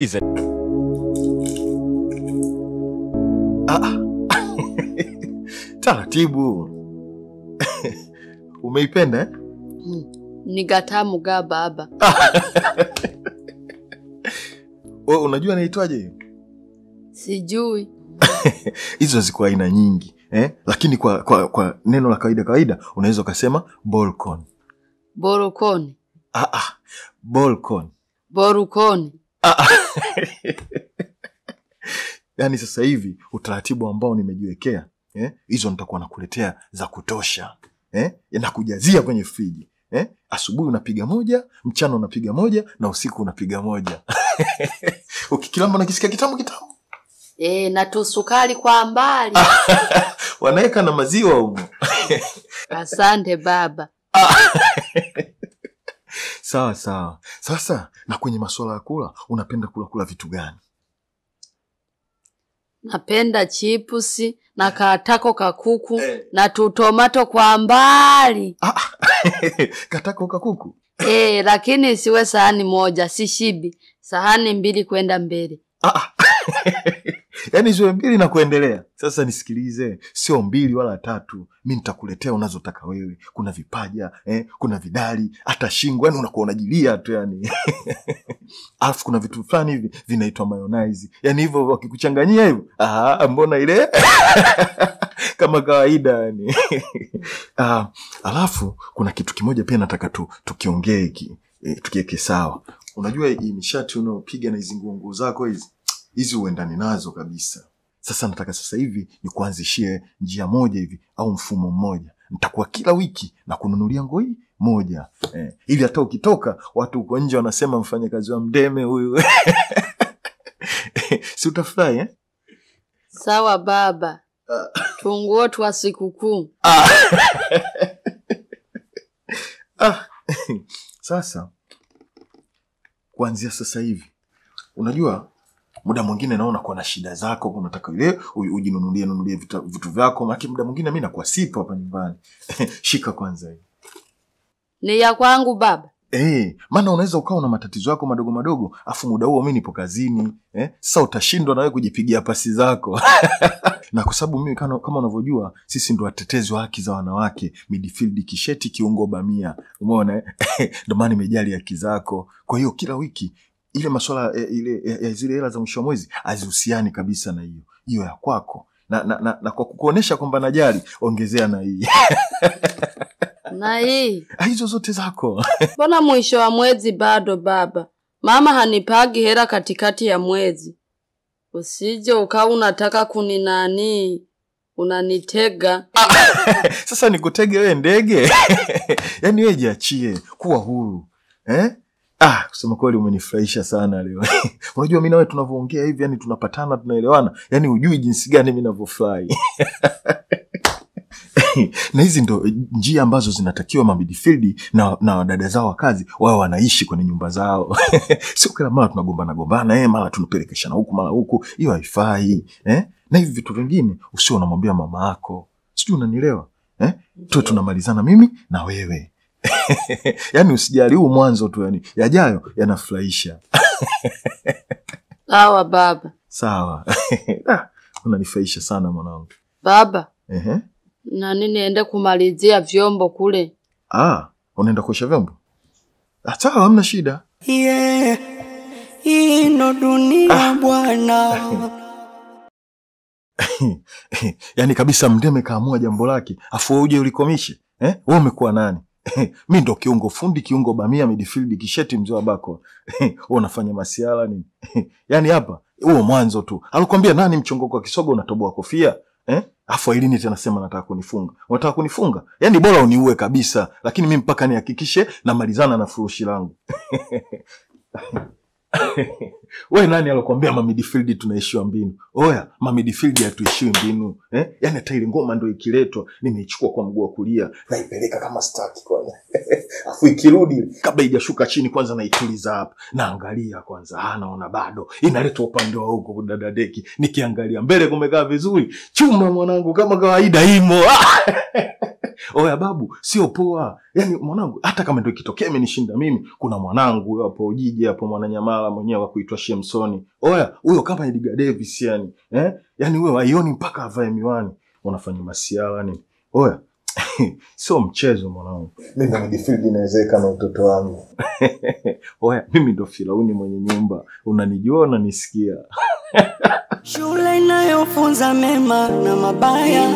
Iza. Taratibu. Umeipenda eh? Ni gatamu ga baba. Wewe unajua inaitwaje hiyo? Sijui. Hizo ziko aina nyingi, lakini kwa neno la kawaida unaweza kusema bolcon. Borokoni. Bolcon. Borukoni. Yaani sasa hivi utaratibu ambao nimejiwekea, hizo nitakuwa nakuletea za kutosha. Nakujazia kwenye friji. Asubuhi unapiga moja, mchana unapiga moja, na usiku unapiga moja. Ukikilamba unakisikia kitamu. Na tusukari kwa mbali. Wanaweka na maziwa huko. Asante baba. Sawa. Sasa na kwenye masuala ya kula, unapenda kula vitu gani? Napenda chipusi na katako kakuku na tutomato kwa mbali. Katako kakuku? Lakini siwe sahani moja, si shibi. Sahani 2 kwenda mbele. Yaani ziwe 2 na kuendelea. Sasa nisikilize, sio 2 wala 3. Mimi nitakuletea unazotaka wewe. Kuna vipaja, kuna vidali, hata shingo, yani unakuwa unajilia tu yani. Alafu kuna vitu fulani hivi vinaitwa mayonnaise. Yaani hivyo wakikuchanganyia hivyo, mbona ile kama kawaida yani. Alafu kuna kitu kimoja pia nataka tukiongee hiki, tukiweke sawa. Unajua hii mishati unaopiga na hizo nguo zako hizi uendani nazo kabisa. Sasa nataka sasa hivi ni kuanzishie njia moja hivi au mfumo mmoja. Nitakuwa kila wiki na kununulia nguo hii moja. Ili hata ukitoka watu uko nje wanasema mfanyakazi wa Mdeme huyu. Si utafurahi eh? Sawa baba. Tunguo twa sikukuu. Sasa kuanzia sasa hivi, unajua muda mwingine naona kwa na shida zako, unataka ile ujinunulie vitu vyako, maana muda mwingine mimi nakuwa sipo hapa nyumbani. Shika kwanza hii. Ni ya kwangu baba. Maana unaweza ukawa na matatizo yako madogo, afu muda huo mimi nipo kazini, Sasa utashindwa na wewe kujipigia pasi zako. Na kwa sababu mimi kama unavyojua sisi ndo watetezi wa haki za wanawake, midfield, kisheti, kiungo, bamia. Umeona ndio maana nimejali haki zako. Kwa hiyo kila wiki ile masuala ile zile hela za mwisho wa mwezi hazihusiani kabisa na hiyo ya kwako. Na kwa kukuonesha kwamba najali, ongezea na hii. Na hii hizo zote zako. Mbona mwisho wa mwezi bado baba? Mama hanipagi hela katikati ya mwezi. Usije ukawa unataka kuninani, unanitega. Sasa nikutege wewe ndege? Yaani wewe jiachie, kuwa huru. Kusema kweli umenifurahisha sana leo. Unajua mimi na wewe tunavyoongea hivi, yani tunapatana, tunaelewana. Yaani hujui jinsi gani mimi ninavyofurahi. Na hizi ndo njia ambazo zinatakiwa midfield na dada zao wa kazi wao wanaishi kwenye nyumba zao. Sio kila mara tunagombana mara tunapelekeshana huku mara huku, hiyo haifai. Na hivi vitu vingine usio unamwambia mama yako. Sijui unanielewa? Tu tunamalizana mimi na wewe. Yaani usijali, huu mwanzo tu, yani yajayo yanafurahisha. Sawa baba. Sawa. Unanifurahisha sana mwanangu. Baba. Na nini niende kumalizia vyombo kule? Unaenda kuosha vyombo? Sawa, hamna shida. Hii ndo dunia bwana. Yaani kabisa Mdeme kaamua jambo lake, afu uje ulikomishe. Wewe umekuwa nani? Mimi ndo kiungo fundi, kiungo bamia, midfield, kisheti, mzee wa bako. Wewe unafanya masiala nini? Yaani hapa huo mwanzo tu. Alikwambia nani mchongoko wa kisogo unatoboa kofia? Afu Ilini tena sema nataka kunifunga. Unataka kunifunga? Yaani bora uniue kabisa, lakini mimi mpaka nihakikishe na malizana na furushi langu. Wewe nani alokuambia midfield tunaishiwa mbinu? Oya, midfield hatuishiwi mbinu. Yaani hata ile ngoma ndio ikiletwa, nimeichukua kwa mguu wa kulia, naipeleka kama staki kwanza. Afu ikirudi kabla haijashuka chini kwanza naituliza hapa. Naangalia kwanza, naona bado inaletwa upande wa huko dada deki. Nikiangalia mbele kumekaa vizuri, chuma mwanangu kama kawaida imo. Oya babu, sio poa. Yaani mwanangu, hata kama ndio ikitokea imenishinda mimi, kuna mwanangu huyo hapo Ujiji hapo Mwananyamala mwenyewe wa kuitwa Shemsoni. Oya, huyo kama Edgar Davis yani. Yaani huyo haioni mpaka avae miwani. Unafanya masiala ni. Oya, sio mchezo mwanangu. Mimi na midfield inawezeka na utoto wangu. Oya, mimi ndo Firauni mwenye nyumba. Unanijua, unanisikia. Shule inayofunza mema na mabaya.